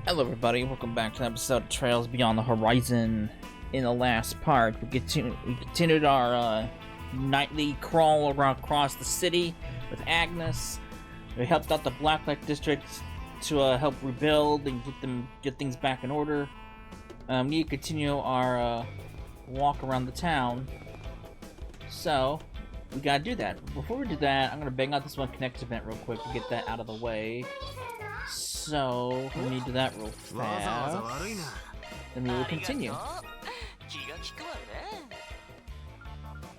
Hello everybody, welcome back to an episode of Trails Beyond the Horizon. In the last part, we continued our nightly crawl around across the city with Agnes. We helped out the Blacklight District to help rebuild and get things back in order. We need to continue our walk around the town. So, we gotta do that. Before we do that, I'm gonna bang out this one connect event real quick to get that out of the way. So, we need to do that real fast. Then we will continue.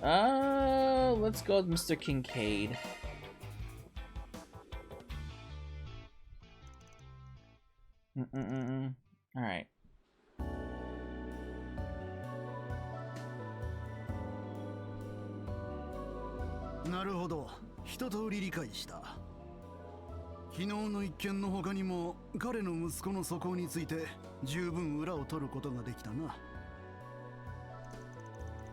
Let's go with Mr. Kincaid. Alright. なるほど、一通り理解した。昨日の一件の他にも彼の息子の素行について十分裏を取ることができたな。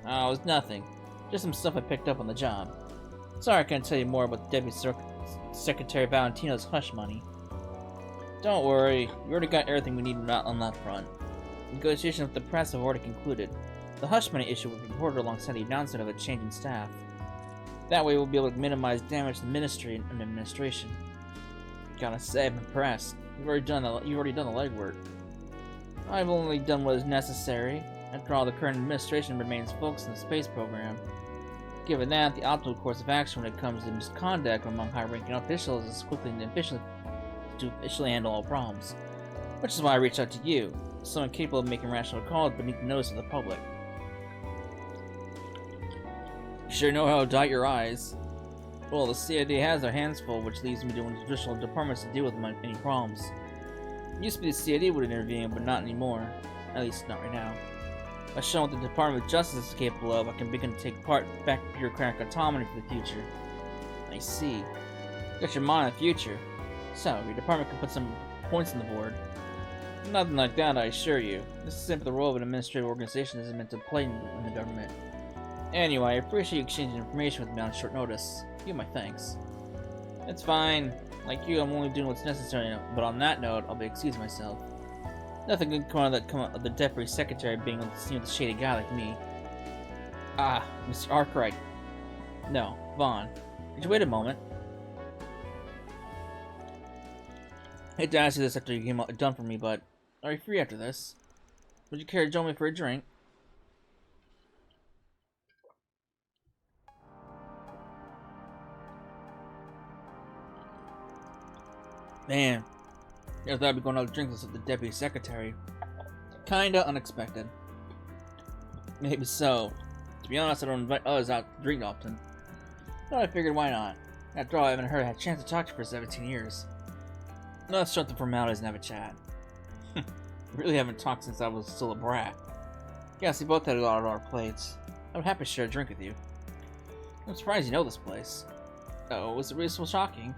Oh, it was nothing. Just some stuff I picked up on the job. Sorry I can't tell you more about Deputy Secretary Valentino's hush money. Don't worry, we already got everything we need on that front. Negotiations with the press have already concluded. The hush money issue will be reported alongside the announcement of a change in staff. That way we'll be able to minimize damage to the ministry and administration. Gotta say, I'm impressed. You've already done the legwork. I've only done what is necessary. After all, the current administration remains focused on the space program. Given that, the optimal course of action when it comes to misconduct among high-ranking officials is quickly and efficiently handle all problems. Which is why I reached out to you, someone capable of making rational calls beneath the notice of the public. You sure know how to dot your I's. Well, the CID has their hands full, which leaves me to traditional departments to deal with any problems. It used to be the CID would intervene, but not anymore. At least not right now. By showing what the Department of Justice is capable of, I can begin to take part back bureaucratic autonomy for the future. I see. Got your mind on the future. So, your department can put some points on the board. Nothing like that, I assure you. This is simply the role of an administrative organization is meant to play in the government. Anyway, I appreciate you exchanging information with me on short notice. Give my thanks. It's fine. Like you, I'm only doing what's necessary, but on that note, I'll be excusing myself. Nothing good come out of the Deputy Secretary being able to see with a shady guy like me. Ah, Mr. Arkwright. No, Vaughn. Could you wait a moment? I hate to ask you this after you came done for me, but are you free after this? Would you care to join me for a drink? Man, I thought I'd be going out to drinks with the Deputy Secretary. Kinda unexpected. Maybe so. To be honest, I don't invite others out to drink often. But I figured why not? After all, I haven't had a chance to talk to you for 17 years. Let's shut the formalities and have a chat. Really haven't talked since I was still a brat. Guess we both had a lot on our plates. I'm happy to share a drink with you. I'm surprised you know this place. Oh, was it really so shocking?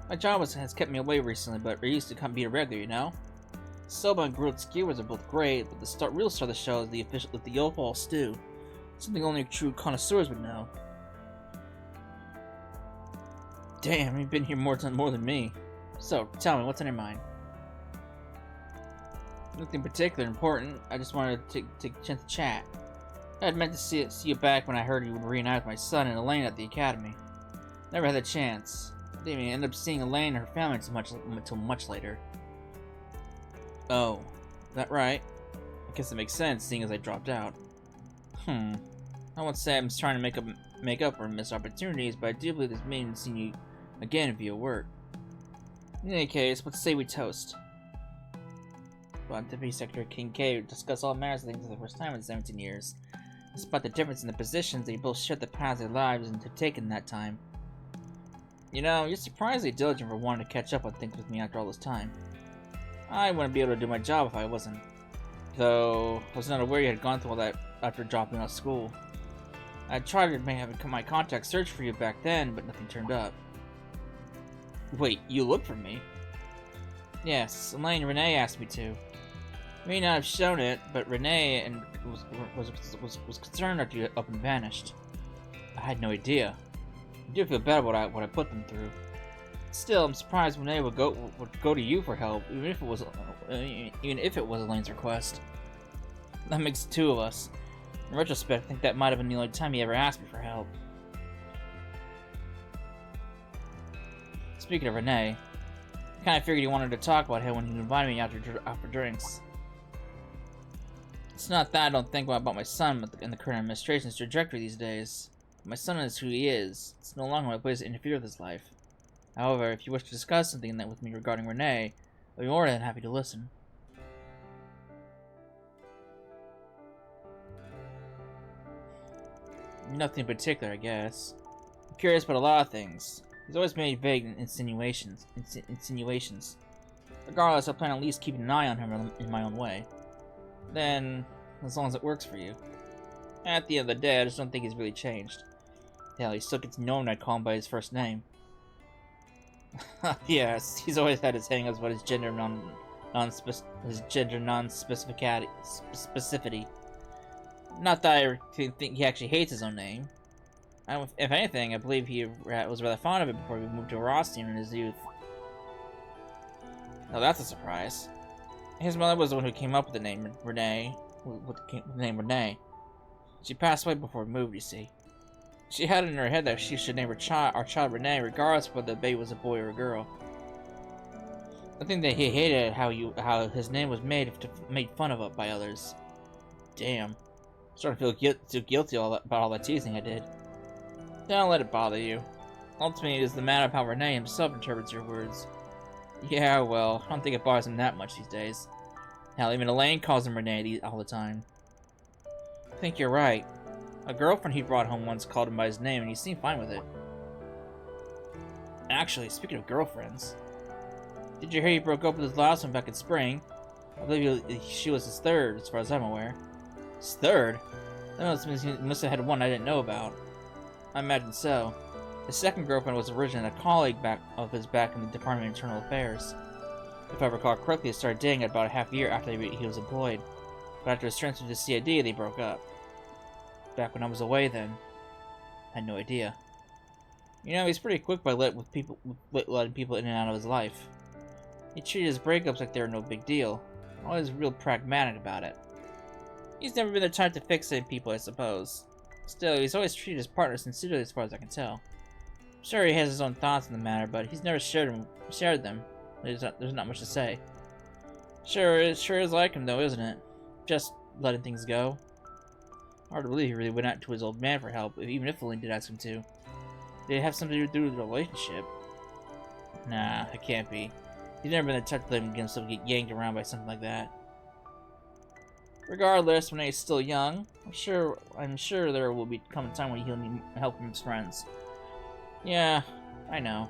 My job has kept me away recently, but I used to be a regular, you know? Soba and grilled skewers are both great, but the real star of the show is the overall stew. Something only true connoisseurs would know. Damn, you've been here more than me. So, tell me, what's on your mind? Nothing particularly important. I just wanted to take a chance to chat. I had meant to see you back when I heard you would reunite with my son and Elaine at the academy. Never had the chance. Didn't even end up seeing Elaine and her family until much later. Oh, is that right? I guess it makes sense, seeing as I dropped out. I won't say I'm trying to make up for missed opportunities, but I do believe this means seeing you again via work. In any case, let's say we toast. But Deputy Secretary Kincaid discuss all matters of things for the first time in 17 years. Despite the difference in the positions, they both shared the paths of their lives and have taken that time. You know, you're surprisingly diligent for wanting to catch up on things with me after all this time. I wouldn't be able to do my job if I wasn't. Though, I was not aware you had gone through all that after dropping out of school. I tried to have my contact search for you back then, but nothing turned up. Wait, you looked for me? Yes, Elaine and Renee asked me to. I may not have shown it, but Renee was concerned after you up and vanished. I had no idea. I do feel bad about what I put them through. Still, I'm surprised Renee would go to you for help, even if it was Elaine's request. That makes the two of us. In retrospect, I think that might have been the only time he ever asked me for help. Speaking of Renee, I kind of figured he wanted to talk about him when he invited me out for drinks. It's not that I don't think about my son and the current administration's trajectory these days. My son is who he is. It's no longer my place to interfere with his life. However, if you wish to discuss something with me regarding Renee, I'll be more than happy to listen. Nothing in particular, I guess. I'm curious about a lot of things. He's always made vague insinuations. Regardless, I plan on at least keeping an eye on him in my own way. Then, as long as it works for you. At the end of the day, I just don't think he's really changed. Hell, he still gets known when I call him by his first name. Yes, he's always had his hang-ups about his gender non-specificity. Not that I think he actually hates his own name. If anything, I believe he was rather fond of it before he moved to Rothstein in his youth. Now that's a surprise. His mother was the one who came up with the name Renee. She passed away before we moved, you see. She had it in her head that she should name our child Renee, regardless of whether the baby was a boy or a girl. I think that he hated how his name was made fun of by others. Damn, I'm starting to feel guilty about all that teasing I did. Don't let it bother you. Ultimately, it is the matter of how Renee himself interprets your words. Yeah, well, I don't think it bothers him that much these days. Hell, even Elaine calls him Renee all the time. I think you're right. A girlfriend he brought home once called him by his name, and he seemed fine with it. Actually, speaking of girlfriends, did you hear he broke up with his last one back in spring? I believe she was his third, as far as I'm aware. His third? That must have had one I didn't know about. I imagine so. His second girlfriend was originally a colleague of his back in the Department of Internal Affairs. If I recall correctly, they started dating about a half year after he was employed. But after his transfer to the CID, they broke up. Back when I was away then. I had no idea. You know, he's pretty quick by letting people in and out of his life. He treated his breakups like they were no big deal. Always real pragmatic about it. He's never been the type to fixate people, I suppose. Still, he's always treated his partner sincerely as far as I can tell. I'm sure he has his own thoughts on the matter, but he's never shared them. There's not much to say. Sure is like him though, isn't it? Just letting things go. Hard to believe he really went out to his old man for help, even if Elaine did ask him to. Did it have something to do with the relationship? Nah, it can't be. He's never been the type to let himself get yanked around by something like that. Regardless, when he's still young, I'm sure there will come a time when he'll need help from his friends. Yeah, I know.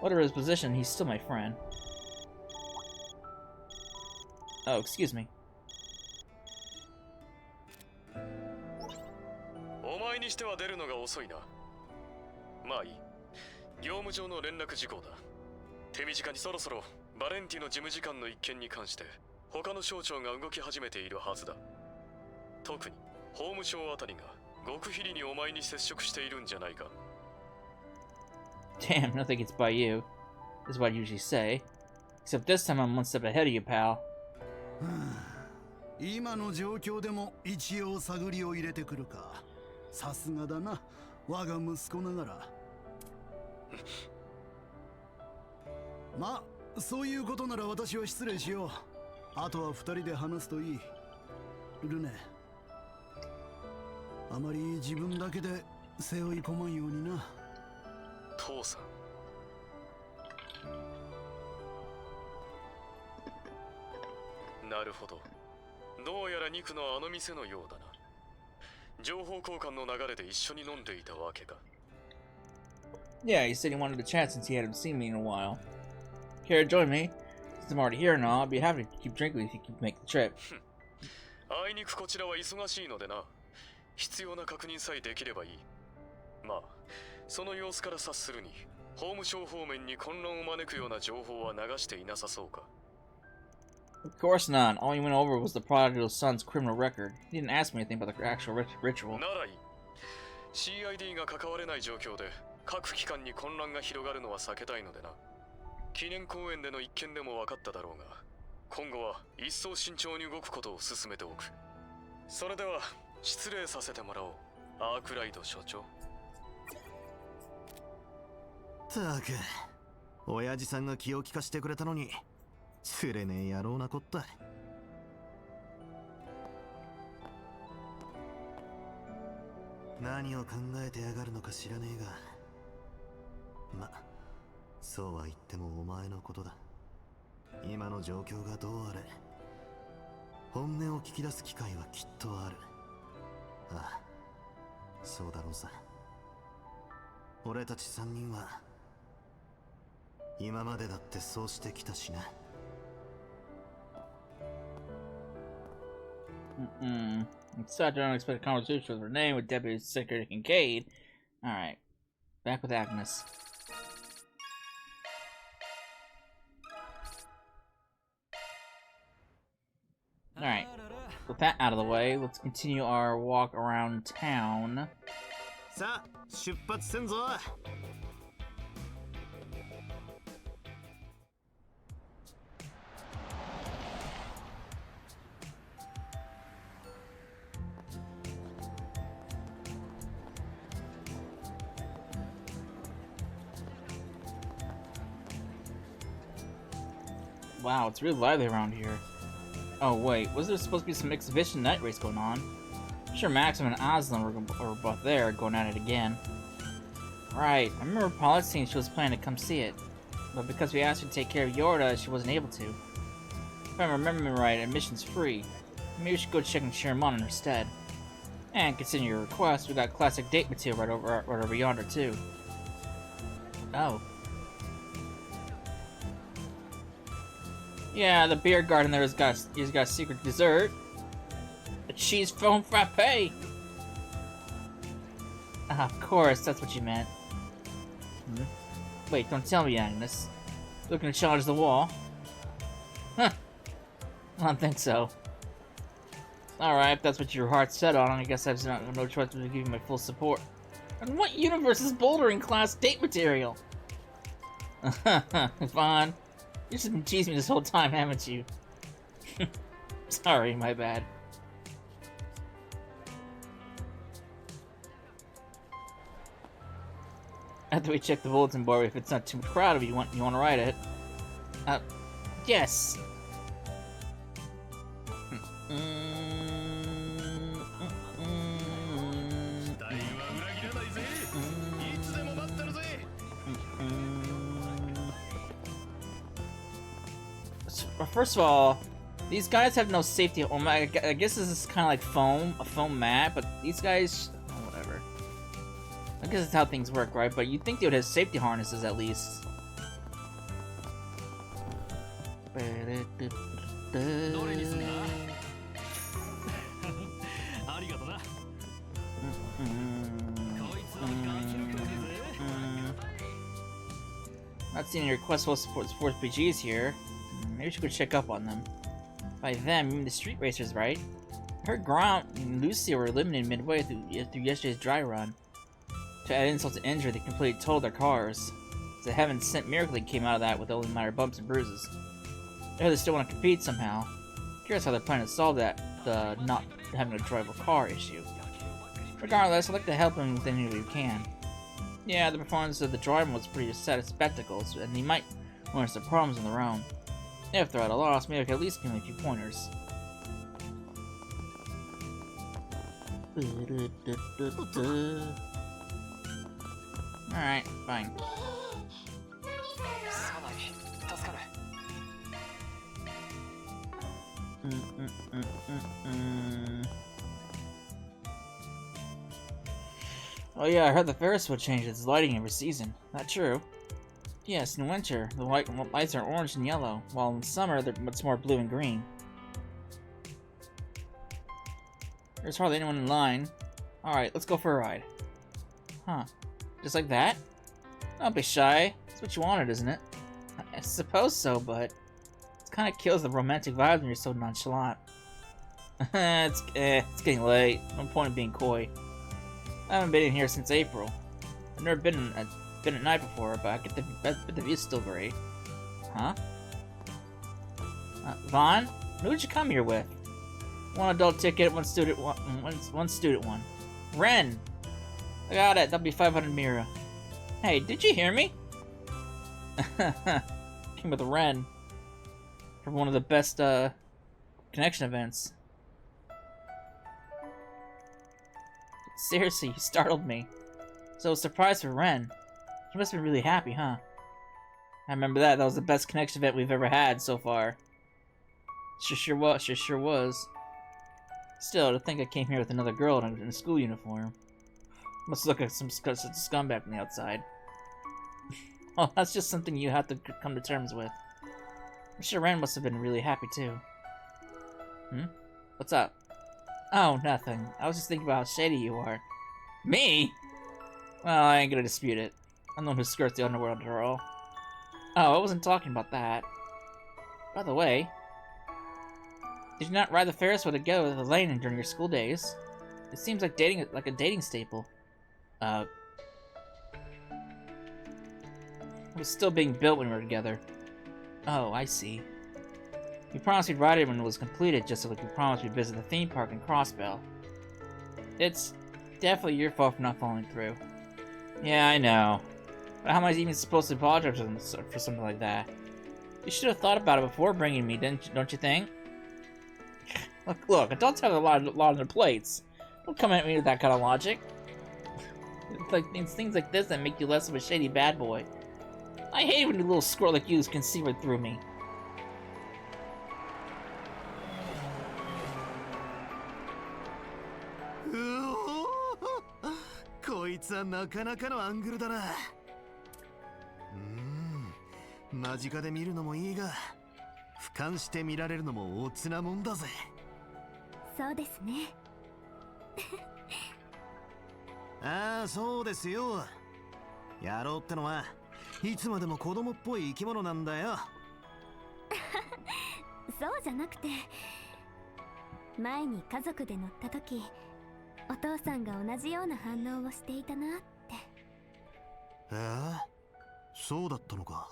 Whatever his position, he's still my friend. Oh, excuse me. お前にしては出るのが遅いな。まあいい。業務上の連絡事項だ。手短にそろそろバレンティの事務次官の一件に関して他の省庁が動き始めているはずだ。特に法務省あたりが極秘裏にお前に接触しているんじゃないか。Damn, nothing gets by you, is what I usually say. Except this time I'm one step ahead of you, pal. 今の状況でも一応探りを入れてくるか。さすがだな、我が息子ながら。まあ、そういうことなら私は失礼しよう。あとは二人で話すといい。ルネ、あまり自分だけで背負い込まんようにな。父さん。なるほど。どうやら肉のあの店のようだな。情報交換の流れで一緒に飲んでいたわけか。Yeah, he said he wanted to chat since he hadn't seen me in a while. Care to join me? Since I'm already here and all, I'd be happy to keep drinking if you can make the trip. あいにくこちらは忙しいのでな。必要な確認さえできればいい。まあ、その様子から察するに、法務省方面に混乱を招くような情報は流していなさそうか。Of course not. All he went over was the prodigal son's criminal record. He didn't ask me anything about the actual ritual. ならいい。CID が関われない状況で、各機関に混乱が広がるのは避けたいのでな。記念公園での一件でも分かっただろうが、今後は一層慎重に動くことを進めておく。それでは失礼させてもらおう、アークライド所長。たく、親父さんが気を利かしてくれたのに釣れねえ野郎なこった。何を考えてやがるのか知らねえが、ま、そうは言ってもお前のことだ。今の状況がどうあれ、本音を聞き出す機会はきっとある。ああ、そうだろうさ。俺たち3人は今までだってそうしてきたしな。It's such an unexpected conversation with Renee with Deputy Secretary Kincaid. Alright, back with Agnes. Alright, with that out of the way, let's continue our walk around town. さあ、出発せんぞ。Wow, it's really lively around here. Oh wait, was there supposed to be some exhibition night race going on? I'm sure Maxim and Aslan were both there, going at it again. Right, I remember Paulette saying she was planning to come see it, but because we asked her to take care of Yorda, she wasn't able to. If I'm remembering right, admission's free. Maybe we should go check and cheer him on instead. And considering your request, we got classic date material right over yonder too. Oh. Yeah, the beer garden there has got a secret dessert. A cheese foam frappe. Of course, that's what you meant. Wait, don't tell me, Agnes. Looking to challenge the wall? Huh. I don't think so. Alright, if that's what your heart's set on, I guess I have no choice but to give you my full support. And what universe is bouldering class date material? Vaughn. You've just been teasing me this whole time, haven't you? Sorry, my bad. After we check the bulletin board, if it's not too crowded, you want to write it. Yes. First of all, these guys have no safety. Oh my, I guess this is kind of like a foam mat, but these guys, oh, whatever. I guess that's how things work, right? But you'd think they would have safety harnesses at least. Not seeing any requests for sports PGs here. Maybe we should go check up on them. By them, you mean the street racers, right? I heard Grant and Lucy were eliminated midway through yesterday's dry run. To add insult to injury, they completely totaled their cars. It's a heaven-sent miracle they came out of that with only minor bumps and bruises. I heard they still want to compete somehow. Curious how they're planning to solve that, the not having a drivable car issue. Regardless, I'd like to help them with any way we can. Yeah, the performance of the driver was pretty set of spectacles, and they might run into some problems on their own. If they're at a loss, maybe I could at least give them a few pointers. Alright, fine. Oh yeah, I heard the Ferris wheel changes its lighting every season. Not true? Yes, in winter, the lights are orange and yellow, while in summer, they're much more blue and green. There's hardly anyone in line. Alright, let's go for a ride. Huh. Just like that? Don't be shy. That's what you wanted, isn't it? I suppose so, but it kind of kills the romantic vibe when you're so nonchalant. It's getting late. No point in being coy. I haven't been in here since April. I've never been at night before, but I bet the view's still great. Huh? Vaughn? Who did you come here with? One adult ticket, one student one. Ren! I got it, that'll be 500 Mira. Hey, did you hear me? Came with a Ren. For one of the best, connection events. Seriously, you startled me. So, surprise for Ren. She must have been really happy, huh? I remember that. That was the best connection event we've ever had so far. Sure was. Still, to think I came here with another girl in a school uniform. Must look like some scumbag from the outside. Well, that's just something you have to come to terms with. I'm sure Ren must have been really happy too. What's up? Oh, nothing. I was just thinking about how shady you are. Me? Well, I ain't gonna dispute it. I'm the one who skirts the underworld after all. Oh, I wasn't talking about that. By the way, did you not ride the Ferris wheel to go to the lane during your school days? It seems like a dating staple. It was still being built when we were together. Oh, I see. We promised we'd ride it when it was completed, just like we promised we'd visit the theme park in Crossbell. It's definitely your fault for not following through. Yeah, I know. But how am I even supposed to apologize for something like that? You should have thought about it before bringing me, don't you think? Look, adults have a lot on their plates. Don't come at me with that kind of logic. It's things like this that make you less of a shady bad boy. I hate when a little squirt like you can see right through me. こいつはなかなかのアングルだな。間近で見るのもいいが、俯瞰して見られるのもおつなもんだぜ。そうですね。ああ、そうですよ。野郎ってのはいつまでも子供っぽい生き物なんだよ。そうじゃなくて、前に家族で乗った時、お父さんが同じような反応をしていたなって。そうだったのか。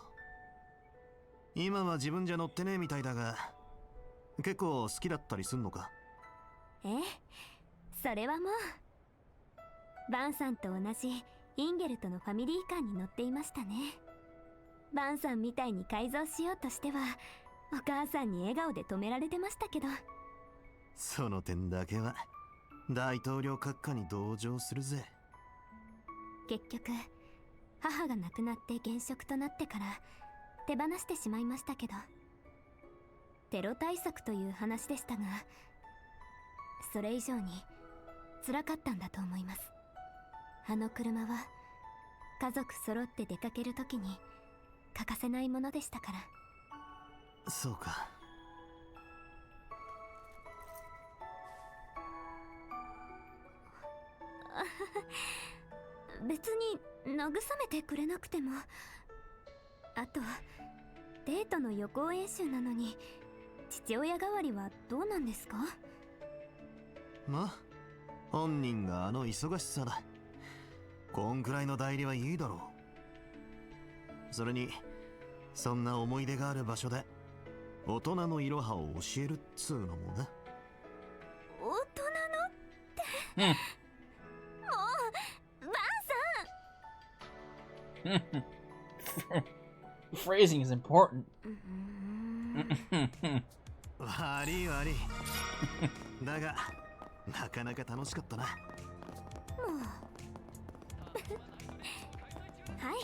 今は自分じゃ乗ってねえみたいだが、結構好きだったりすんのか？それはもうバンさんと同じインゲルとのファミリーカーに乗っていましたね。バンさんみたいに改造しようとしてはお母さんに笑顔で止められてましたけど。その点だけは大統領閣下に同情するぜ。結局母が亡くなって現職となってから手放してしまいましたけど、テロ対策という話でしたが、それ以上に辛かったんだと思います。あの車は家族揃って出かけるときに欠かせないものでしたから。そうか。別に慰めてくれなくても。あとデートの予行演習なのに父親代わりはどうなんですか？ま、本人があの忙しさだ。こんくらいの代理はいいだろう。それにそんな思い出がある場所で大人のいろはを教えるっつうのもな。大人のって、もうバンさん。Phrasing is important. 悪い悪い。だがなかなか楽しかったな。もうはい。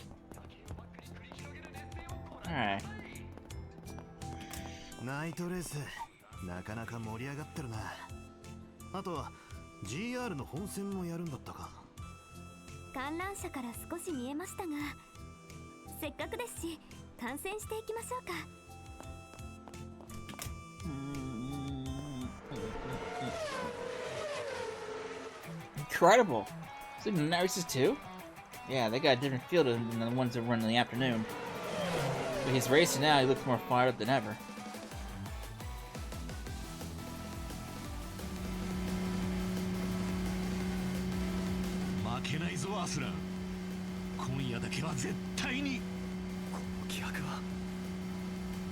Alright. ナイトレースなかなか盛り上がってるな。あと GR の本戦もやるんだったか。観覧車から少し見えましたが、せっかくですし観戦していきましょうか。Incredible. So the night races too? Yeah, they got a different feel than the ones that run in the afternoon. But he's racing now, he looks more fired up than ever. 今夜だけは絶対に。この気迫は。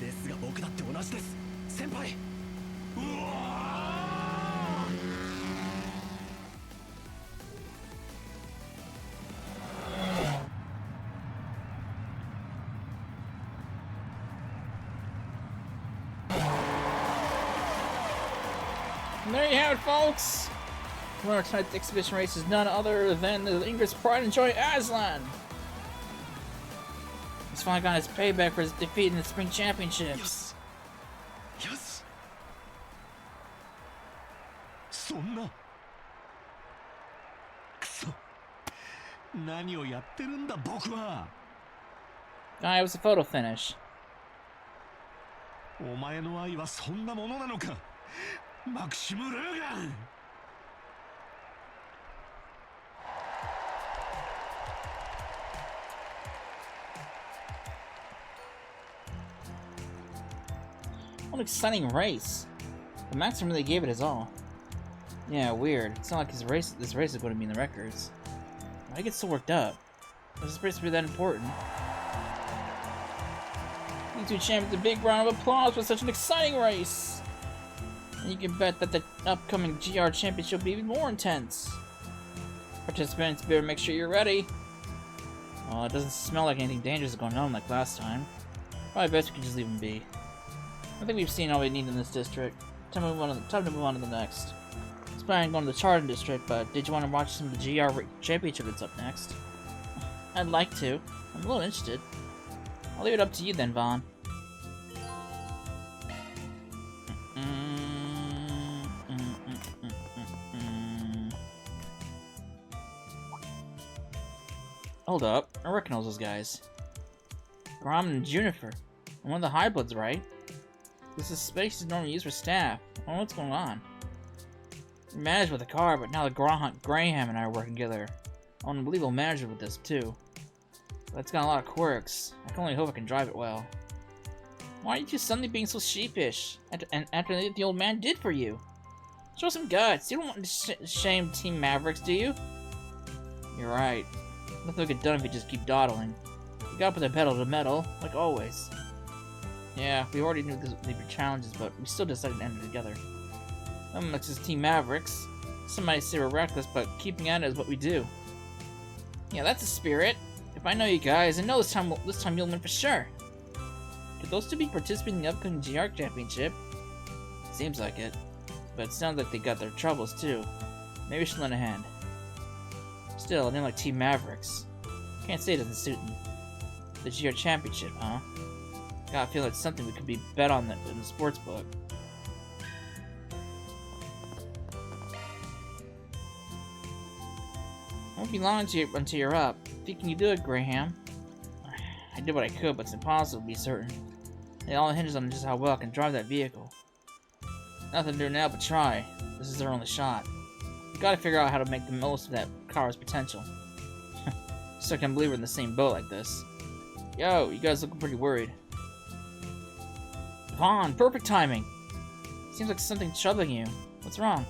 ですが僕だって同じです、先輩。うわ And there you have it, folks! The winner of tonight's exhibition race is none other than the English pride and joy, Aslan! He's finally got his payback for his defeat in the Spring Championships. Yes. そんなくそ何をやってるんだ僕は Guy, it was a photo finish. お前の愛はそんなものなのかマクシム・ルーガン What an exciting race! But Maxim really gave it his all. Yeah, weird. It's not like this race is going to be in the records. Why get so worked up? Was this race really that important? You two champions, a big round of applause for such an exciting race! And you can bet that the upcoming GR Championship will be even more intense. Participants, better make sure you're ready. Well, it doesn't smell like anything dangerous is going on like last time. Probably best we can just leave them be. I think we've seen all we need in this district. Time to move on to the next. I was planning on going to the Charden district, but did you want to watch some of the GR Championship that's up next? I'd like to. I'm a little interested. I'll leave it up to you then, Vaughn. Hold up, I recognize those guys. Grom and Juniper. One of the High Bloods, right? This is space is normally used for staff. I don't know what's going on. We managed with the car, but now the Graham and I are working together. I want to believe we'll manage it with this too. But it's got a lot of quirks. I can only hope I can drive it well. Why are you two suddenly being so sheepish? After the old man did for you? Show some guts. You don't want to shame Team Mavericks, do you? You're right. Nothing will get done if you just keep dawdling. You gotta put the pedal to the metal, like always. Yeah, we already knew these were challenges, but we still decided to end it together. This is Team Mavericks. Some might say we're reckless, but keeping at it is what we do. Yeah, that's the spirit. If I know you guys, I know this time you'll win for sure. Could those two be participating in the upcoming GR Championship? Seems like it. But it sounds like they got their troubles too. Maybe we should lend a hand. Still, a name like Team Mavericks. Can't say it doesn't suit them. The GR Championship, huh? Gotta feel like something we could be bet on in the sports book. Won't be long until you're up. Think you do it, Graham? I did what I could, but it's impossible to be certain. It all hinges on just how well I can drive that vehicle. Nothing to do now but try. This is our only shot. We gotta figure out how to make the most of that car's potential. Still can't believe we're in the same boat like this. Yo, you guys looking pretty worried. Vaughn, perfect timing! Seems like something's troubling you. What's wrong?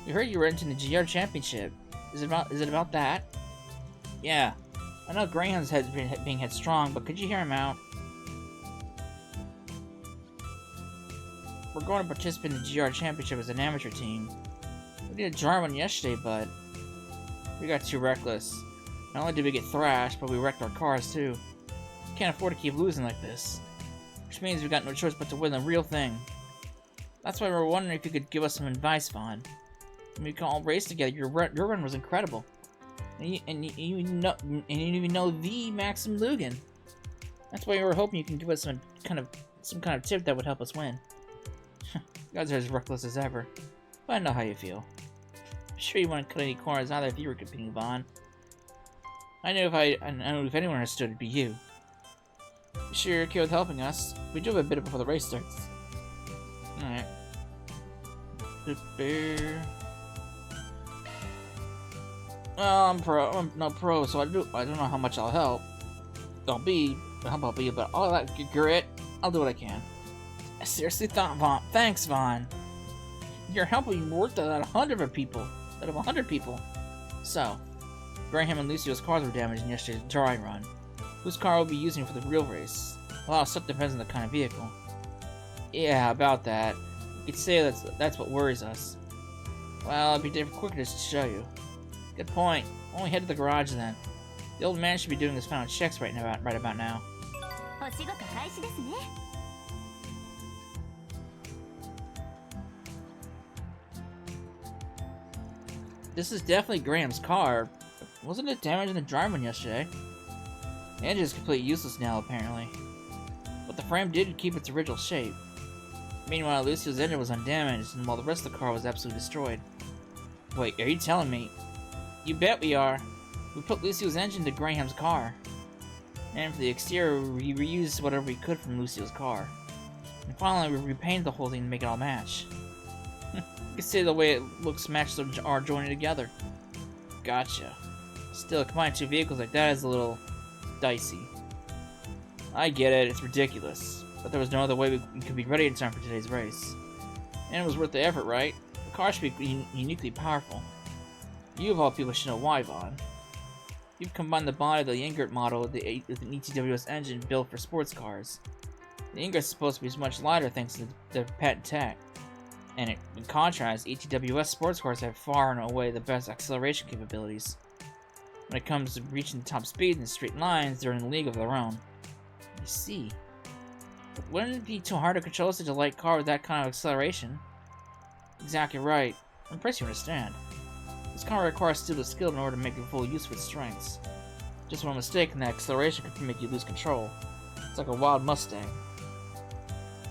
We heard you were entering the GR Championship. Is it about that? Yeah. I know Graham's being headstrong, but could you hear him out? We're going to participate in the GR Championship as an amateur team. We did a dry one yesterday, but we got too reckless. Not only did we get thrashed, but we wrecked our cars too. Can't afford to keep losing like this. Which means we got no choice but to win the real thing. That's why we're wondering if you could give us some advice, Vaughn. When we can all race together, your run was incredible. And you even know the Maxim Lugan. That's why we were hoping you can give us some kind of tip that would help us win. You guys are as reckless as ever, but I know how you feel. I'm sure you wouldn't cut any corners either if you were competing, Vaughn. I knew if anyone understood, it'd be you. You sure you're okay with helping us? We do have a bit before the race starts. Alright. Well, I'm no pro, so I don't know how much I'll help. But all that grit, I'll do what I can. I seriously thought, Vaughn. Thanks, Vaughn. You're helping me work out of 100 people. So, Graham and Lucio's cars were damaged in yesterday's dry run. Whose car will be using for the real race? A lot of stuff depends on the kind of vehicle. Yeah, about that. You could say that's what worries us. Well, it'd be quicker just to show you. Good point. Only head to the garage then. The old man should be doing his final checks right about now. お仕事開始ですね。 This is definitely Graham's car. Wasn't it damaged in the dry run yesterday? The engine is completely useless now, apparently. But the frame did keep its original shape. Meanwhile, Lucio's engine was undamaged, and while the rest of the car was absolutely destroyed. Wait, are you telling me? You bet we are. We put Lucio's engine to Graham's car. And for the exterior, we reused whatever we could from Lucio's car. And finally, we repainted the whole thing to make it all match. You can say the way it looks matches are joining together. Gotcha. Still, combining two vehicles like that is a little dicey. I get it, it's ridiculous. But there was no other way we could be ready in time for today's race. And it was worth the effort, right? The car should be uniquely powerful. You of all people should know why, Vaughn. You've combined the body of the Ingrid model with an ETWS engine built for sports cars. The Ingrid is supposed to be much lighter thanks to the patent tech. And in contrast, ETWS sports cars have far and away the best acceleration capabilities. When it comes to reaching top speeds in straight lines, they're in a league of their own. I see. But wouldn't it be too hard to control such a light car with that kind of acceleration? Exactly right. I'm impressed you understand. This car requires still skill in order to make full use of its strengths. Just one mistake and that acceleration could make you lose control. It's like a wild Mustang.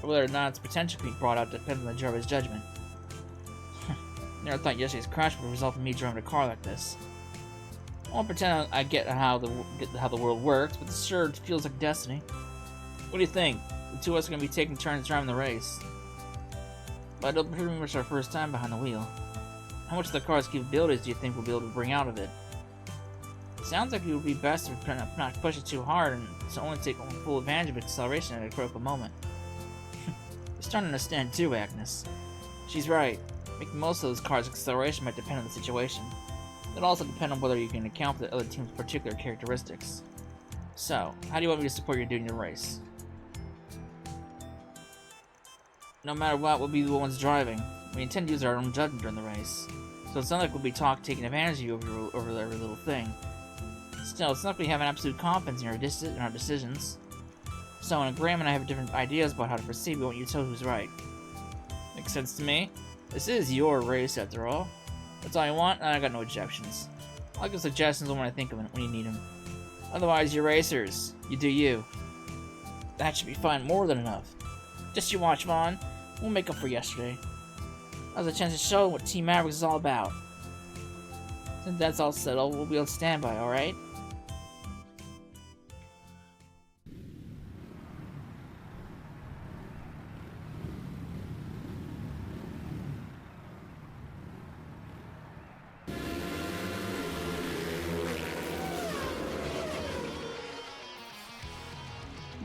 But whether or not its potential can be brought out depends on the driver's judgment. Never thought yesterday's crash would result in me driving a car like this. I won't pretend I get how the world works, but this sure feels like destiny. What do you think? The two of us are going to be taking turns driving the race. But it'll be pretty much our first time behind the wheel. How much of the car's capabilities do you think we'll be able to bring out of it? It sounds like it would be best to not push it too hard and to only take full advantage of acceleration at a critical moment. You're starting to understand too, Agnes. She's right. Making most of those cars' acceleration might depend on the situation. It'll also depend on whether you can account for the other team's particular characteristics. So, how do you want me to support you during your race? No matter what, we'll be the ones driving. We intend to use our own judgment during the race. So it's not like we'll be taking advantage of you over every little thing. Still, it's not like we have an absolute confidence in our decisions. So when Graham and I have different ideas about how to proceed, we want you to tell who's right. Makes sense to me? This is your race, after all. That's all you want, and I got no objections. I'll give suggestions when I think of it when you need them. Otherwise, you're racers. You do you. That should be fine, more than enough. Just you watch, Vaughn. We'll make up for yesterday. That was a chance to show what Team Maverick is all about. Since that's all settled, we'll be on standby, alright?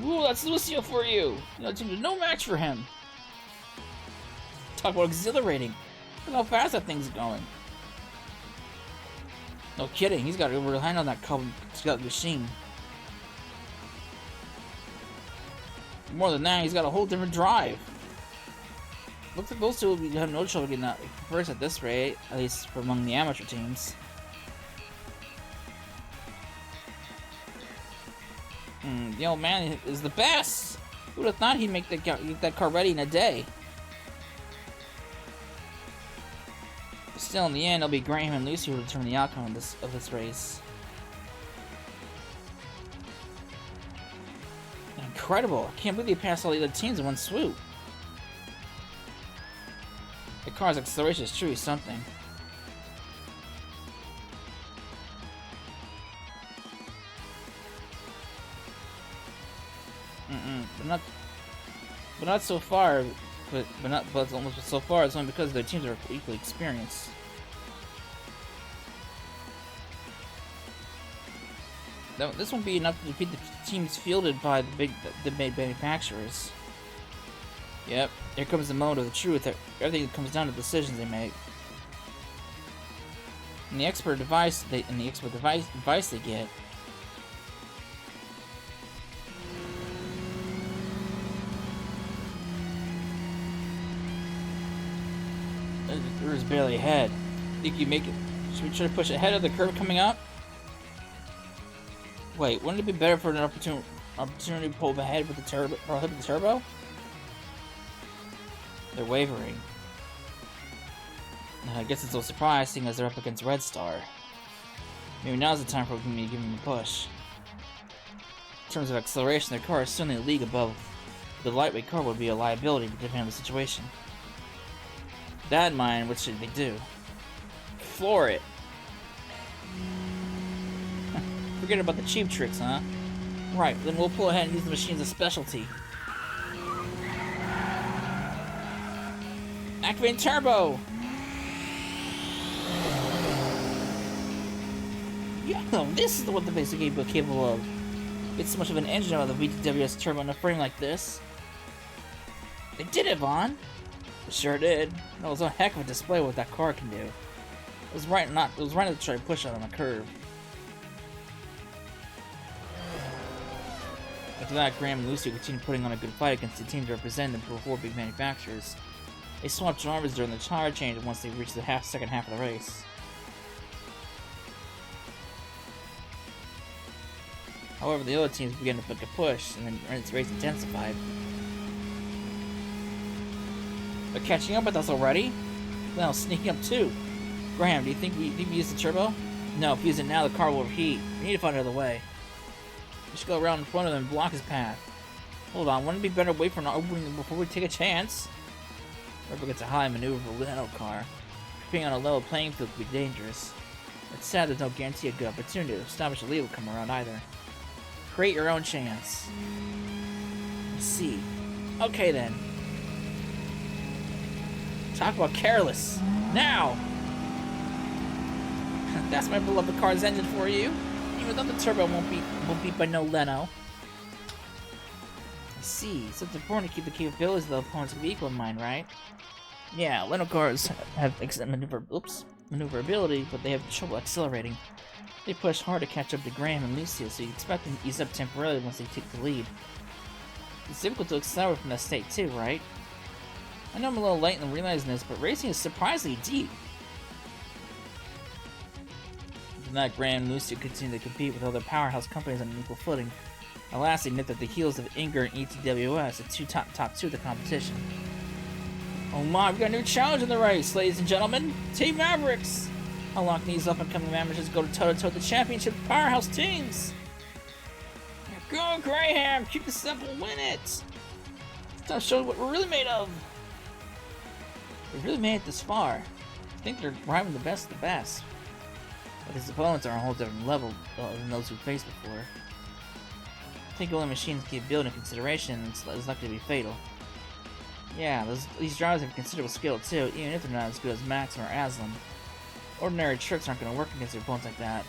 Ooh, that's Lucio for you! There's no match for him! Talk about exhilarating. Look how fast that thing's going. No kidding, he's got a real hand on that machine. More than that, he's got a whole different drive. Looks like those two will have no trouble getting out first at this rate, at least for among the amateur teams. The old man is the best! Who would have thought he'd make that car ready in a day? But still, in the end, it'll be Graham and Lucy who determine the outcome of this race. Incredible! I can't believe they passed all the other teams in one swoop. The car's acceleration is truly something. But not so far. But almost so far. It's only because their teams are equally experienced. This won't be enough to defeat the teams fielded by the big manufacturers. Yep, here comes the moment of the truth. Everything comes down to the decisions they make. And the expert device they get. There's barely ahead. Think you make it? Should we try to push ahead of the curve coming up? Wait, wouldn't it be better for an opportunity to pull ahead with the turbo? They're wavering. I guess it's no surprise, seeing as they're up against Red Star. Maybe now's the time for me to give them a push. In terms of acceleration, their car is certainly a league above. The lightweight car would be a liability depending on the situation. With that in mind, what should they do? Floor it! Forget about the cheap tricks, huh? Right, then we'll pull ahead and use the machine as a specialty. Activating turbo! Yeah, this is what the basic game is capable of. It's so much of an engine out of the VTWS turbo in a frame like this. They did it, Vaughn! They sure did. That was a heck of a display of what that car can do. It was right to try to push it on a curve. After that, Graham and Lucy continued putting on a good fight against the teams representing the four big manufacturers. They swapped drivers during the tire change once they reached the second half of the race. However, the other teams began to make a push, and then its race intensified. They're catching up with us already? Well, sneaking up too. Graham, do you think we use the turbo? No, if we use it now, the car will overheat. We need to find another way. We should go around in front of him and block his path. Hold on, wouldn't it be better to wait for an opening before we take a chance? Whoever gets a high maneuverable Leno car, being on a level playing field could be dangerous. It's sad there's no guarantee a good opportunity to establish a lead will come around either. Create your own chance. Let's see. Okay then. Talk about careless. Now! That's my beloved car's engine for you. Even though the turbo won't beat by no Leno. I see. So it's important to keep the capabilities of the opponent's vehicle in mind, right? Yeah, Leno cars have excellent maneuverability, but they have trouble accelerating. They push hard to catch up to Graham and Lucia, so you expect them to ease up temporarily once they take the lead. It's difficult to accelerate from that state too, right? I know I'm a little late in realizing this, but racing is surprisingly deep. After that, Graham and Lucia continue to compete with other powerhouse companies on an equal footing. At last, they admit that the heels of Inger and ETWS are top two of the competition. Oh my, we got a new challenge in the race, ladies and gentlemen! Team Mavericks! How long can these up-and-coming amateurs go toe-to-toe the championship powerhouse teams? Go, Graham! Keep it simple, win it! It's time to show what we're really made of! We really made it this far. I think they're driving the best of the best. But his opponents are on a whole different level than those who faced before. I think only machine's capability into consideration is likely to be fatal. Yeah, these drivers have considerable skill too, even if they're not as good as Max or Aslan. Ordinary tricks aren't going to work against their opponents like that.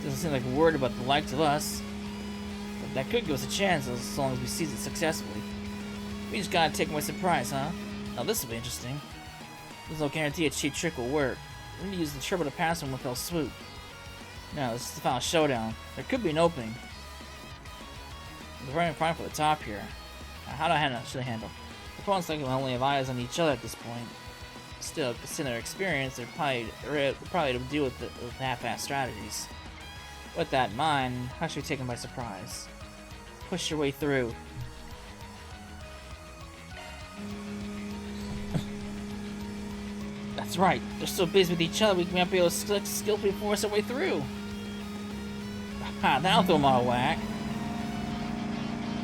Doesn't seem like we're worried about the likes of us. But that could give us a chance as long as we seize it successfully. We just gotta take them by surprise, huh? Now this will be interesting. There's no guarantee a cheap trick will work. We need to use the turbo to pass him with fell swoop. Now, this is the final showdown. There could be an opening. They're running fine for the top here. Now, how do I should I handle? The opponents likely only have eyes on each other at this point. Still, considering their experience, they're probably to deal with half-assed strategies. With that in mind, how should we take them by surprise? Push your way through. That's right. They're so busy with each other, we might be able to skillfully force our way through. Aha, that'll throw them all whack.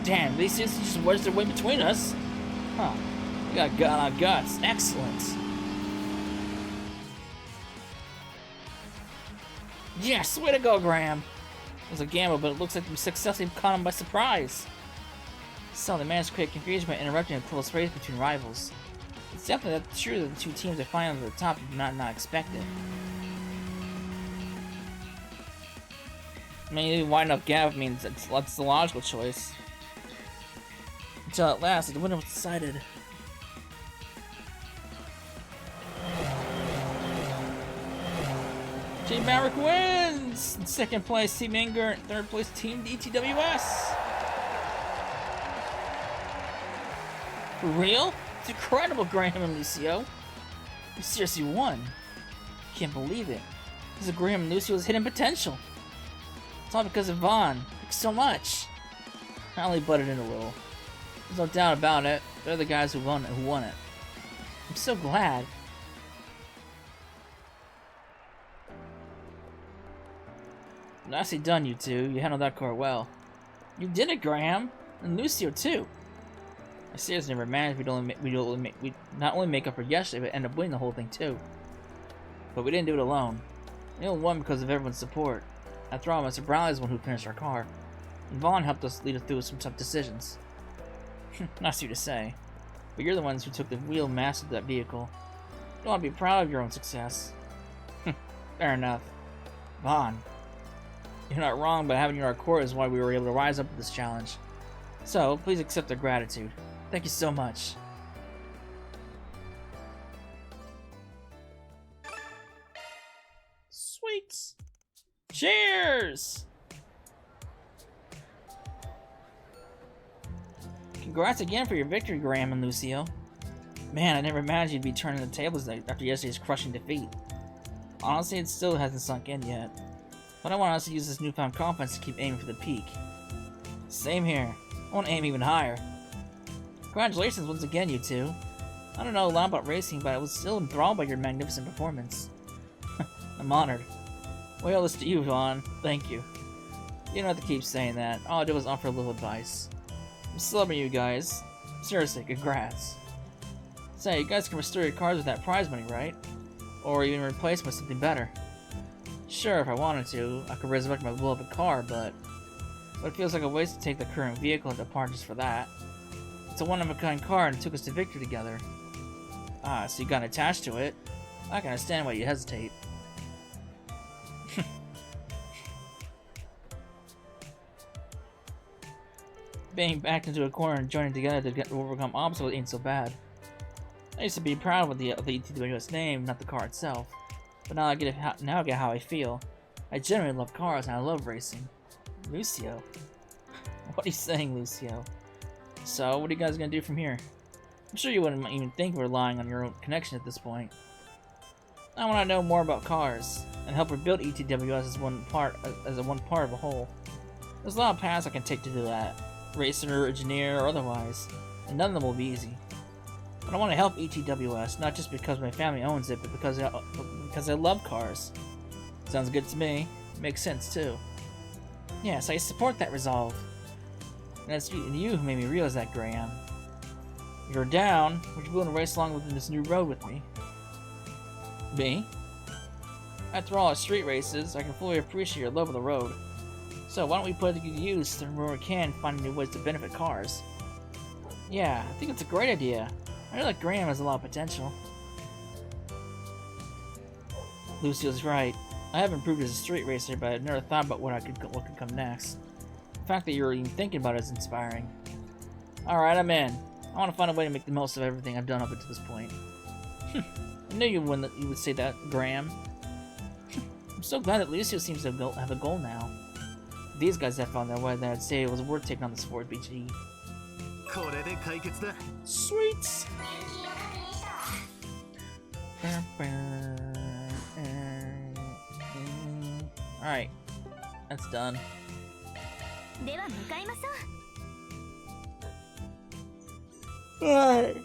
Damn, these citizens just wedged their way between us. Huh. We got gut on guts. Excellent. Yes, way to go, Graham. It was a gamble, but it looks like we successfully caught him by surprise. So they managed to create confusion by interrupting a close race between rivals. It's definitely true that the two teams are fighting at the top did not expect it. I mean, a wide enough gap means that's the logical choice. Until at last, the winner was decided. Team Maverick wins! In second place, Team Anger. In third place, Team ETWS. For real? It's incredible, Graham and Lucio. You seriously won. Can't believe it. This is Graham and Lucio's hidden potential. It's all because of Vaughn. Thanks so much. I only butted in a little. There's no doubt about it. They're the guys who won it. I'm so glad. Nicely done, you two. You handled that car well. You did it, Graham, and Lucio too. I seriously never managed. We'd not only make up for yesterday, but end up winning the whole thing too. But we didn't do it alone. We only won because of everyone's support. After all, Mr. Brown is the one who finished our car, and Vaughn helped us lead us through some tough decisions. Nice of you to say, but you're the ones who took the real master of that vehicle. You want to be proud of your own success. Fair enough. Vaughn, you're not wrong, but having you in our court is why we were able to rise up to this challenge. So, please accept our gratitude. Thank you so much. Sweets! Cheers! Congrats again for your victory, Graham and Lucio. Man, I never imagined you'd be turning the tables after yesterday's crushing defeat. Honestly, it still hasn't sunk in yet. But I want us to use this newfound confidence to keep aiming for the peak. Same here. I want to aim even higher. Congratulations once again, you two. I don't know a lot about racing, but I was still enthralled by your magnificent performance. I'm honored. Well, this to you, Vaughn. Thank you. You don't have to keep saying that. All I did was offer a little advice. I'm celebrating you guys. Seriously, congrats. Say, you guys can restore your cars with that prize money, right? Or even replace them with something better. Sure, if I wanted to, I could resurrect my beloved car, but it feels like a waste to take the current vehicle into part just for that. It's a one-of-a-kind car and it took us to victory together. Ah, so you got attached to it. I can understand why you hesitate. Being backed into a corner and joining together to overcome obstacles ain't so bad. I used to be proud of the ETWS name, not the car itself. But now I get how I feel. I genuinely love cars and I love racing. Lucio? What are you saying, Lucio? So, what are you guys gonna do from here? I'm sure you wouldn't even think of relying on your own connection at this point. I want to know more about cars and help rebuild ETWS as one part of a whole. There's a lot of paths I can take to do that. Racer, engineer, or otherwise, and none of them will be easy. But I want to help ETWS, not just because my family owns it, but because I love cars. Sounds good to me. Makes sense, too. Yes, I support that resolve. And it's you who made me realize that, Graham. If you're down, would you be willing to race along within this new road with me? Me? After all our street races, I can fully appreciate your love of the road. So why don't we put it to use where we can, finding new ways to benefit cars? Yeah, I think it's a great idea. I know that Graham has a lot of potential. Lucio's right. I have improved as a street racer, but I've never thought about what could come next. The fact that you're even thinking about it is inspiring. Alright, I'm in. I want to find a way to make the most of everything I've done up until this point. I knew you would say that, Graham. I'm so glad that Lucio seems to have a goal now. If these guys had found their way, then I'd say it was worth taking on this Ford BG. Sweet! Alright, that's done. Alright.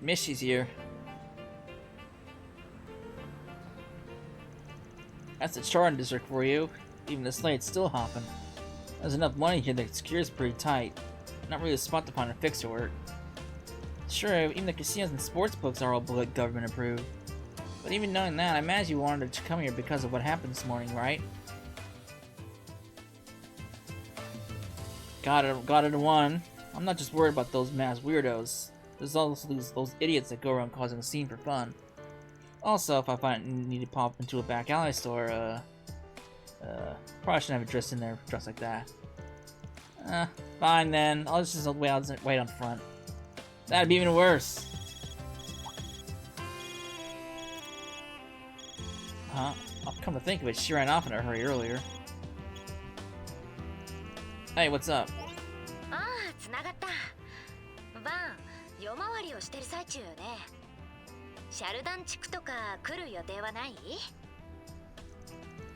Mishy's here. That's the charting district for you. Even the slate's still hopping. There's enough money here that secure's pretty tight. Not really a spot to find a fixer work. Sure, even the casinos and sports books are all government approved. But even knowing that, I imagine you wanted to come here because of what happened this morning, right? Got it in one. I'm not just worried about those mass weirdos. There's also those idiots that go around causing a scene for fun. Also, if I find need to pop into a back alley store, Probably shouldn't have a dress in there, dressed like that. Fine then. I'll just wait on front. That'd be even worse. Huh? I'll come to think of it, she ran off in a hurry earlier. Hey, what's up? ああ、つながった。バン、夜回りをしてる最中よね。シャルダン地区とか来る予定はない？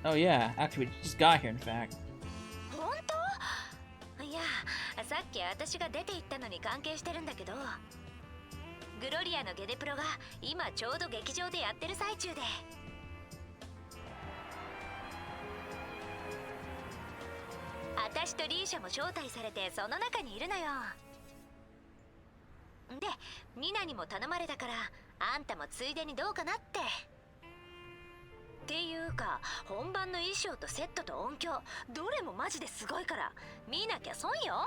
Oh yeah, actually we just got here in fact. 本当？いや、さっき私が出て行ったのに関係してるんだけど、グロリアのゲデプロが今ちょうど劇場でやってる最中で。私とリーシャも招待されてその中にいるのよ。で、ニナにも頼まれたから、あんたもついでにどうかなって。っていうか、本番の衣装とセットと音響、どれもマジですごいから見なきゃ損よ。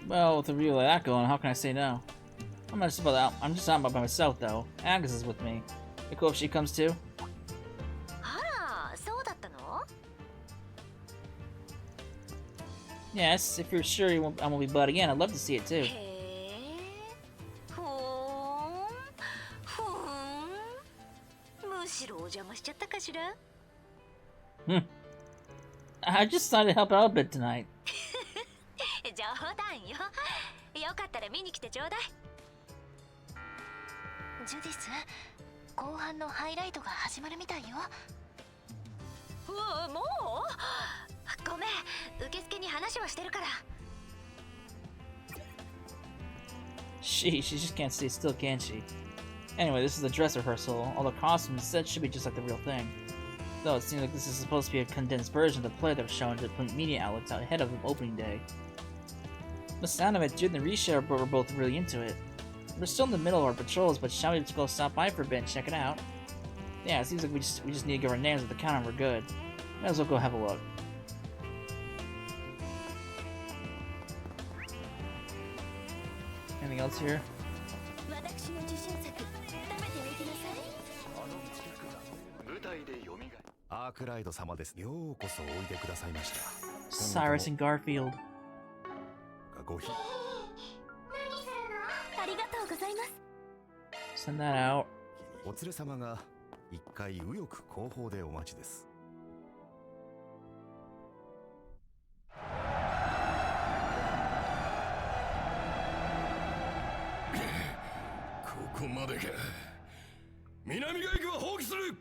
Well, with a review like that going, how can I say no? I'm just out by myself though. Agnes is with me. Be cool if she comes too. あら、そうだったの？ Yes, if you're sure I won't be butting in, I'd love to see it too. へえ、ふーん、ふーん。むしろお邪魔しちゃったかしら？ I just decided to help out a bit tonight. 冗談よ。よかったら見に来てちょうだい。ジュディス、後半のハイライトが始まるみたいよ。うわ、もう？ごめん、受付に話をしてるから。She just can't stay still, can she? Anyway, this is a dress rehearsal. All the costumes said should be just like the real thing. Though it seems like this is supposed to be a condensed version of the play that was shown to media outlets ahead of opening day. The sound of it, Jude and Risha were both really into it. We're still in the middle of our patrols, but shall we just go stop by for a bit and check it out? Yeah, it seems like we just need to give our names at the counter and we're good. Might as well go have a look. Anything else here? アークライド様です。ようこそおいでくださいました。Cyrus and Garfield. ごひ。ありがとうございます。 Send that out. お連れ様が一回右翼後方でお待ちです。ここまでか。南外区は放棄する。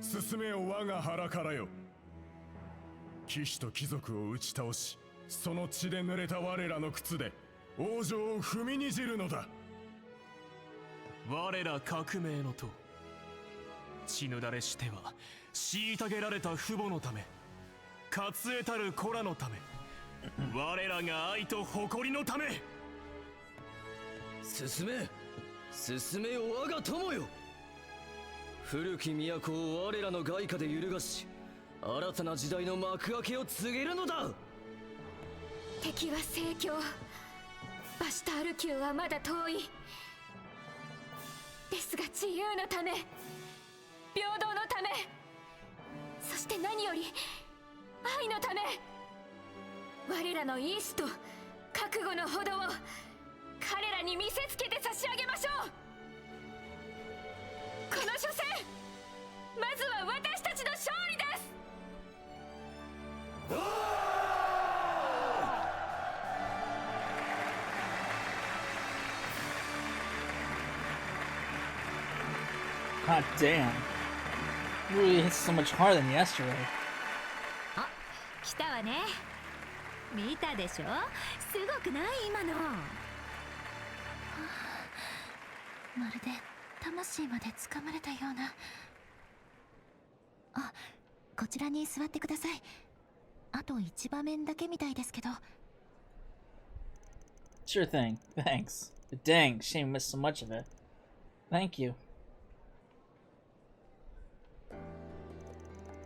進めよ我が腹からよ。騎士と貴族を打ち倒し、その血で濡れた我らの靴で王城を踏みにじるのだ。我ら革命の党、血ぬだれしては虐げられた父母のため、勝えたる子らのため、我らが愛と誇りのため。進めよ我が友よ。古き都を我らの外貨で揺るがし、新たな時代の幕開けを告げるのだ。敵は盛況、バシタール宮はまだ遠い。ですが自由のため、平等のため、そして何より愛のため、我らの意志と覚悟のほどを彼らに見せつけて差し上げましょう。この初戦、まずは私たちの勝利です。God damn. It really hits so much harder than yesterday. あ、来たわね。見たでしょ？すごくない今の。まるで魂まで掴まれたような。あ、こちらに座ってください。あと1場面だけみたいですけど。Sure thing. Thanks. But dang, shame missed so much of it. Thank you.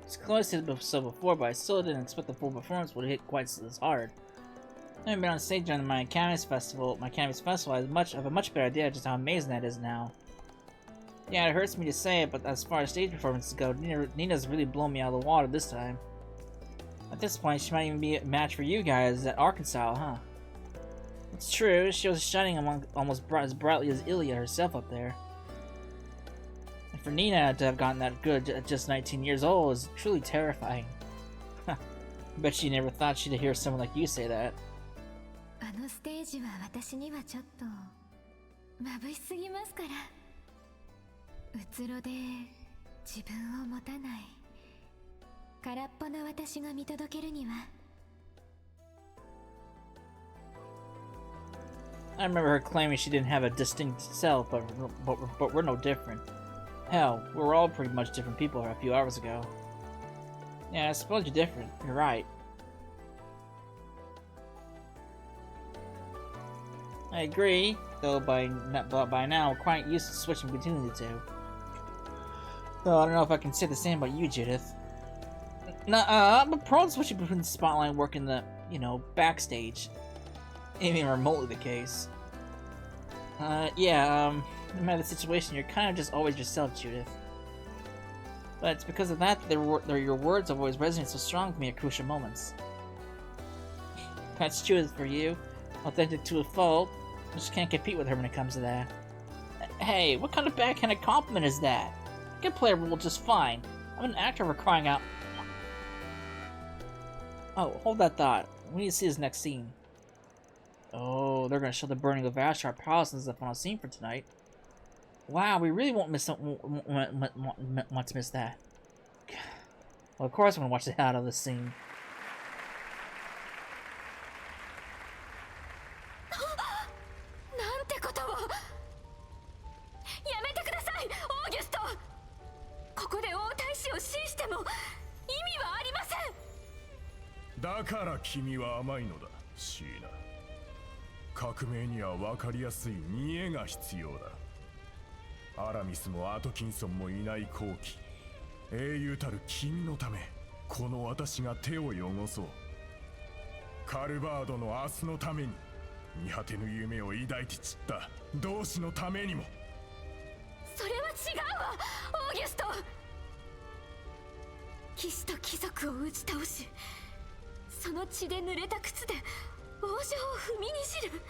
It's close to so before, but I still didn't expect the full performance would hit quite as hard. I haven't been on stage during my Academy's festival. I have a much better idea of just how amazing that is now. Yeah, it hurts me to say it, but as far as stage performances go, Nina's really blown me out of the water this time. At this point, she might even be a match for you guys at Arkansas, huh? It's true, she was shining almost as brightly as Ilya herself up there. And for Nina to have gotten that good at just 19 years old is truly terrifying. I bet she never thought she'd hear someone like you say that. あのステージは私にはちょっと眩しすぎますから。うつろで自分を持たない空っぽの私が見届けるには。I remember her claiming she didn't have a distinct self, but we're no different. Hell, we were all pretty much different people a few hours ago. Yeah, I suppose you're different. You're right. I agree, though by now I'm quite used to switching between the two. Though I don't know if I can say the same about you, Judith. I'm prone to switching between the spotlight and work in the, backstage. Even remotely the case. No matter the situation, you're kind of just always yourself, Judith. But it's because of that your words have always resonated so strong with me at crucial moments. That's Judith for you. Authentic to a fault. I just can't compete with her when it comes to that. Hey, what kind of backhanded compliment is that? I can play a role just fine. I'm an actor for crying out. Oh, hold that thought. We need to see this next scene. Oh, they're gonna show the burning of Ashtar Palace as the final scene for tonight. Wow, we really won't want to miss that. Well, of course I'm gonna watch the hell out of this scene. Dakara kimi wa amai no da, Sheena. 革命には分かりやすい見栄が必要だ。アラミスもアトキンソンもいない後期、英雄たる君のため、この私が手を汚そう。カルバードの明日のために、見果てぬ夢を抱いて散った同志のためにも。それは違うわ、オーギュスト。騎士と貴族を打ち倒し、その血で濡れた靴で王女を踏みにじる。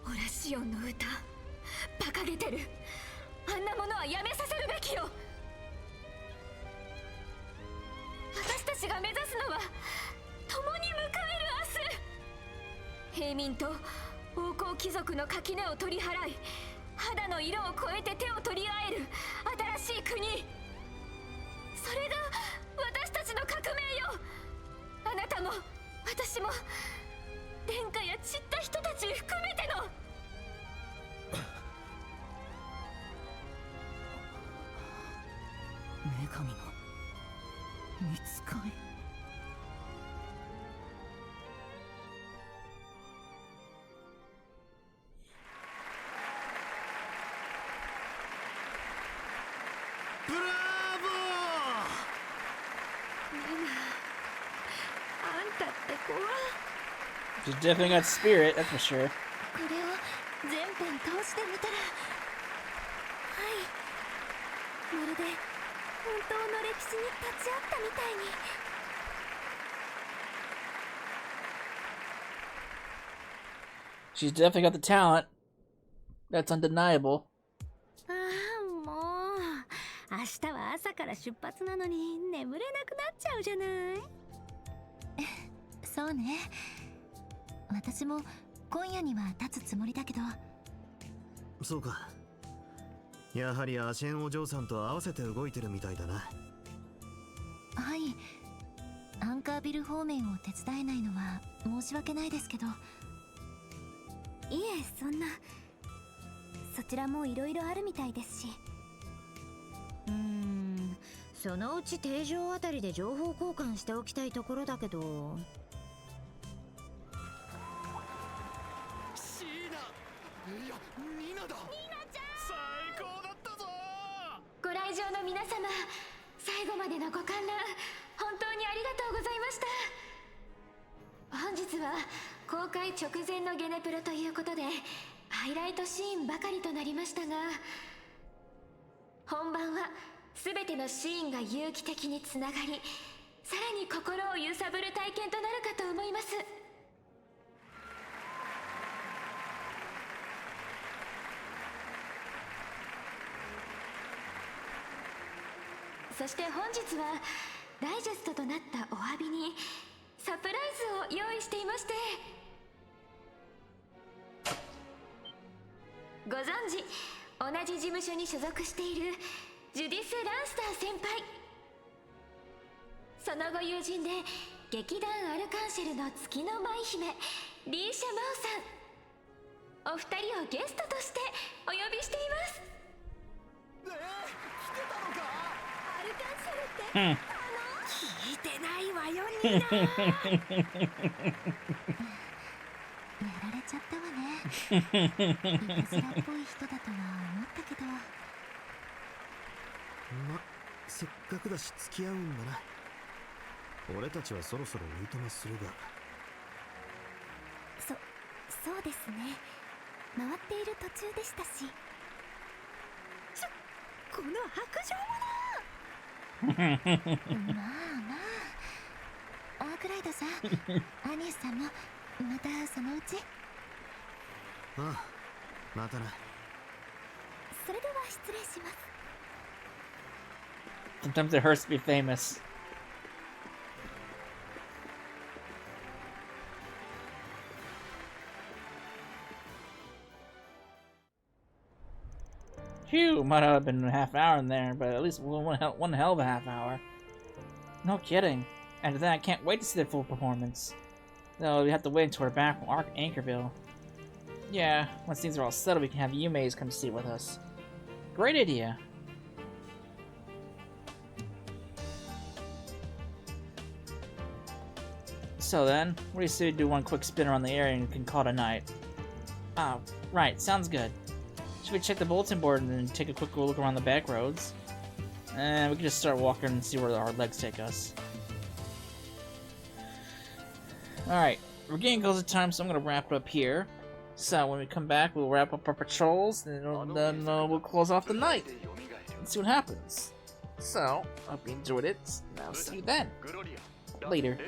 オラシオンの歌、馬鹿げてる。あんなものはやめさせるべきよ。私たちが目指すのは共に迎える明日。平民と王侯貴族の垣根を取り払い、肌の色を越えて手を取り合える新しい国。それが私たちの革命よ。あなたも私も殿下や散った人たち含めての。女神の見つかい。ブラボあんたって子は。She's definitely got spirit, that's for sure. これを全編通してみたら、はい、まるで本当の歴史に立ち会ったみたいに。She's definitely got the talent. That's undeniable. ああ、もう明日は朝から出発なのに眠れなくなっちゃうじゃない。そうね。私も今夜には立つつもりだけど。そうか。やはりアシェンお嬢さんと合わせて動いてるみたいだな。はい。アンカービル方面を手伝えないのは申し訳ないですけど。いえ、そんな。そちらもいろいろあるみたいですし。そのうち定常あたりで情報交換しておきたいところだけど。シーナ、いや、ニナだ。ニナちゃん、最高だったぞ。ご来場の皆様、最後までのご観覧本当にありがとうございました。本日は公開直前のゲネプロということでハイライトシーンばかりとなりましたが、本番は全てのシーンが有機的につながり、さらに心を揺さぶる体験となるかと思います。そして本日はダイジェストとなったお詫びにサプライズを用意していまして、ご存知同じ事務所に所属しているジュディス・ランスター先輩、そのご友人で劇団アルカンシェルの月の舞姫リーシャ・マオさん、お二人をゲストとしてお呼びしています。アルカンシェルって、聞いてないわよニーナ。やられちゃったわね。いたずらっぽい人だとは思ったけど。ま、せっかくだし付き合うんだな。俺たちはそろそろおいとまするが。そうですね。回っている途中でしたし。この白状まあまあ、アークライドさん、アニスさんもまたそのうち。ああ、またな。それでは失礼します。 Sometimes it hurts to be famous. Phew, might not have been a half hour in there, but at least one hell of a half hour. No kidding. After that, I can't wait to see their full performance. Though we have to wait until we're back from Anchorville. Yeah, once things are all settled, we can have Yume's come see with us. Great idea. So then, what do you say we do one quick spin around the area and we can call it a night? Ah, right, sounds good. Should we check the bulletin board and then take a quick look around the back roads? And we can just start walking and see where our legs take us. Alright, we're getting close to time, so I'm going to wrap it up here. So when we come back, we'll wrap up our patrols, and then we'll close off the night and see what happens. So, hope you enjoyed it, and I'll see you then. Later.